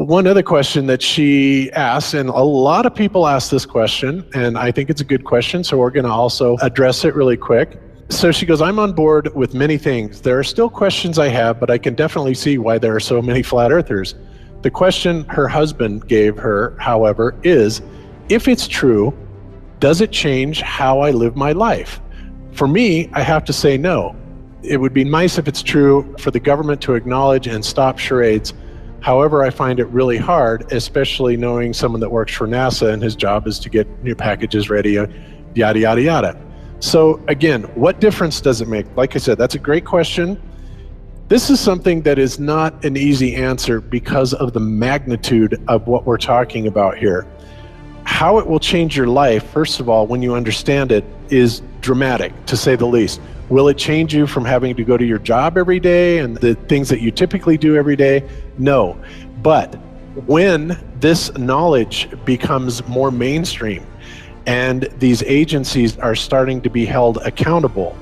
one other question that she asks, and a lot of people ask this question, and I think it's a good question, so we're going to also address it really quick. So she goes, I'm on board with many things. There are still questions I have, but I can definitely see why there are so many flat earthers. The question her husband gave her, however, is, if it's true, does it change how I live my life? For me, I have to say no. It would be nice if it's true for the government to acknowledge and stop charades. However, I find it really hard, especially knowing someone that works for NASA and his job is to get new packages ready, yada, yada, yada. So again, what difference does it make? Like I said, that's a great question. This is something that is not an easy answer because of the magnitude of what we're talking about here. How it will change your life, first of all, when you understand it, is dramatic, to say the least. Will it change you from having to go to your job every day and the things that you typically do every day? No. But when this knowledge becomes more mainstream and these agencies are starting to be held accountable,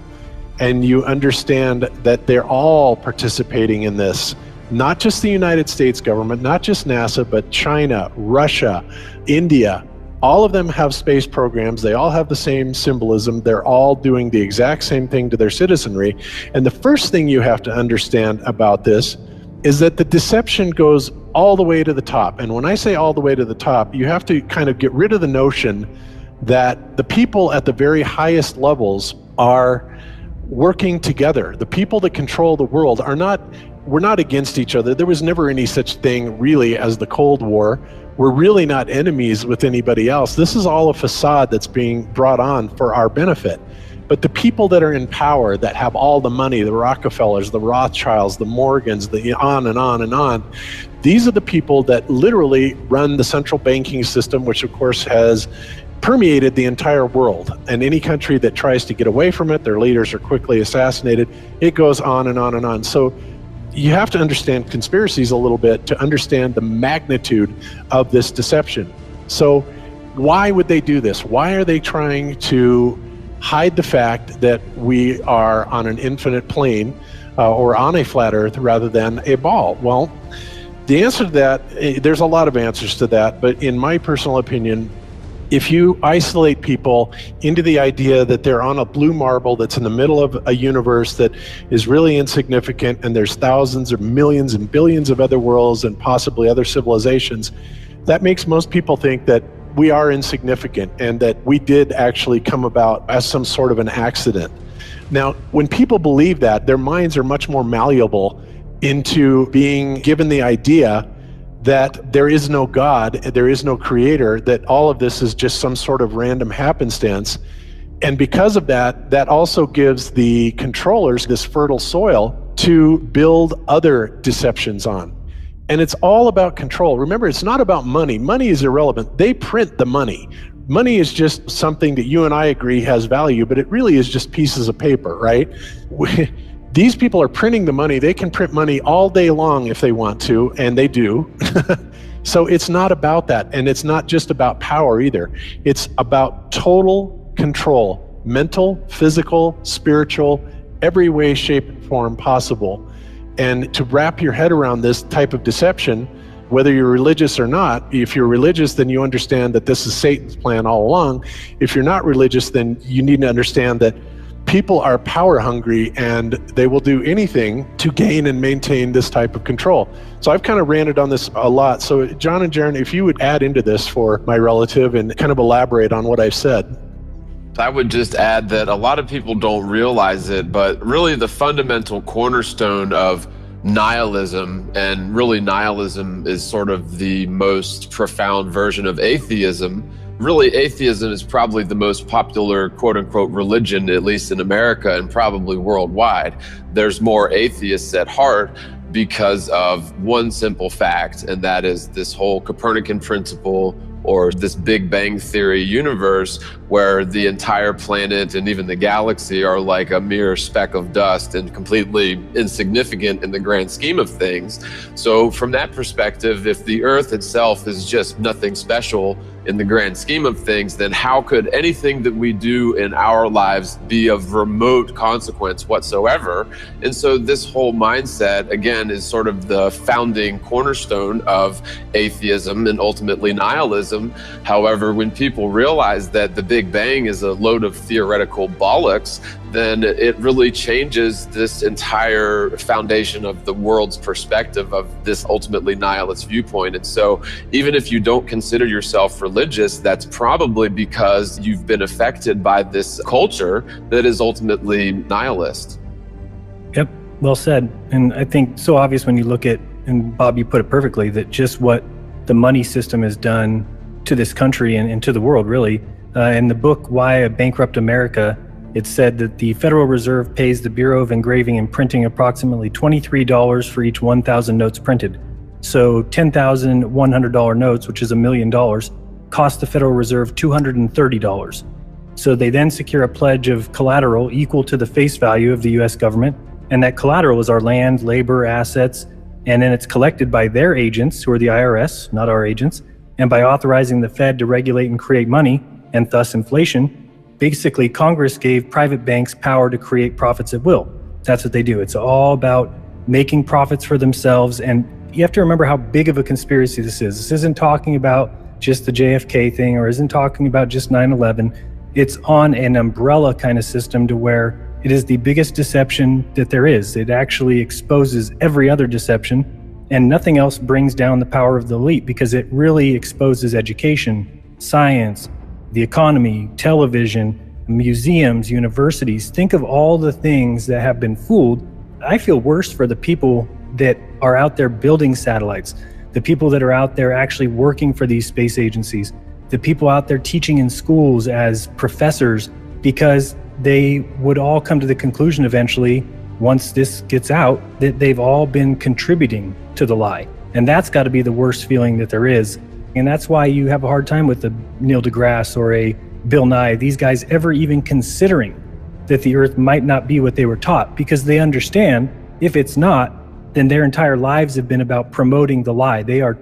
and you understand that they're all participating in this, not just the United States government, not just NASA, but China, Russia, India, all of them have space programs. They all have the same symbolism. They're all doing the exact same thing to their citizenry. And the first thing you have to understand about this is that the deception goes all the way to the top. And when I say all the way to the top, you have to kind of get rid of the notion that the people at the very highest levels are working together. The people that control the world we're not against each other. There was never any such thing really as the Cold War. We're really not enemies with anybody else. This is all a facade that's being brought on for our benefit. But the people that are in power, that have all the money, the Rockefellers, the Rothschilds, the Morgans, the on and on and on, these are the people that literally run the central banking system, which of course has permeated the entire world. And any country that tries to get away from it, their leaders are quickly assassinated. It goes on and on and on. So you have to understand conspiracies a little bit to understand the magnitude of this deception. So why would they do this? Why are they trying to hide the fact that we are on an infinite plane or on a flat earth rather than a ball? Well, the answer to that, there's a lot of answers to that, but in my personal opinion, if you isolate people into the idea that they're on a blue marble that's in the middle of a universe that is really insignificant, and there's thousands or millions and billions of other worlds and possibly other civilizations, that makes most people think that we are insignificant and that we did actually come about as some sort of an accident. Now, when people believe that, their minds are much more malleable into being given the idea that there is no God, there is no creator, that all of this is just some sort of random happenstance. And because of that, that also gives the controllers this fertile soil to build other deceptions on. And it's all about control. Remember, it's not about money. Money is irrelevant. They print the money. Money is just something that you and I agree has value, but it really is just pieces of paper, right? These people are printing the money. They can print money all day long if they want to, and they do. So it's not about that. And it's not just about power either. It's about total control, mental, physical, spiritual, every way, shape, and form possible. And to wrap your head around this type of deception, whether you're religious or not, if you're religious, then you understand that this is Satan's plan all along. If you're not religious, then you need to understand that people are power hungry and they will do anything to gain and maintain this type of control. So I've kind of ranted on this a lot. So Jon and Jeran, if you would add into this for my relative and kind of elaborate on what I've said. I would just add that a lot of people don't realize it, but really the fundamental cornerstone of nihilism, and really nihilism is sort of the most profound version of atheism. Really, atheism is probably the most popular quote-unquote religion, at least in America and probably worldwide. There's more atheists at heart because of one simple fact, and that is this whole Copernican principle, or this Big Bang Theory universe where the entire planet and even the galaxy are like a mere speck of dust and completely insignificant in the grand scheme of things. So from that perspective, if the Earth itself is just nothing special, in the grand scheme of things, then how could anything that we do in our lives be of remote consequence whatsoever? And so this whole mindset, again, is sort of the founding cornerstone of atheism and ultimately nihilism. However, when people realize that the Big Bang is a load of theoretical bollocks, then it really changes this entire foundation of the world's perspective of this ultimately nihilist viewpoint. And so even if you don't consider yourself religious, that's probably because you've been affected by this culture that is ultimately nihilist. Yep, well said. And I think so obvious when you look at, and Bob, you put it perfectly, that just what the money system has done to this country and to the world, really. In the book, Why a Bankrupt America, it said that the Federal Reserve pays the Bureau of Engraving and Printing approximately $23 for each 1,000 notes printed. So $10,100 notes, which is $1 million, cost the Federal Reserve $230. So they then secure a pledge of collateral equal to the face value of the US government. And that collateral is our land, labor, assets. And then it's collected by their agents, who are the IRS, not our agents. And by authorizing the Fed to regulate and create money, and thus inflation, basically, Congress gave private banks power to create profits at will. That's what they do. It's all about making profits for themselves. And you have to remember how big of a conspiracy this is. This isn't talking about just the JFK thing or isn't talking about just 9/11. It's on an umbrella kind of system to where it is the biggest deception that there is. It actually exposes every other deception, and nothing else brings down the power of the elite because it really exposes education, science, the economy, television, museums, universities. Think of all the things that have been fooled. I feel worse for the people that are out there building satellites, the people that are out there actually working for these space agencies, the people out there teaching in schools as professors, because they would all come to the conclusion eventually, once this gets out, that they've all been contributing to the lie. And that's got to be the worst feeling that there is. And that's why you have a hard time with a Neil deGrasse or a Bill Nye, these guys ever even considering that the earth might not be what they were taught, because they understand if it's not, then their entire lives have been about promoting the lie. They are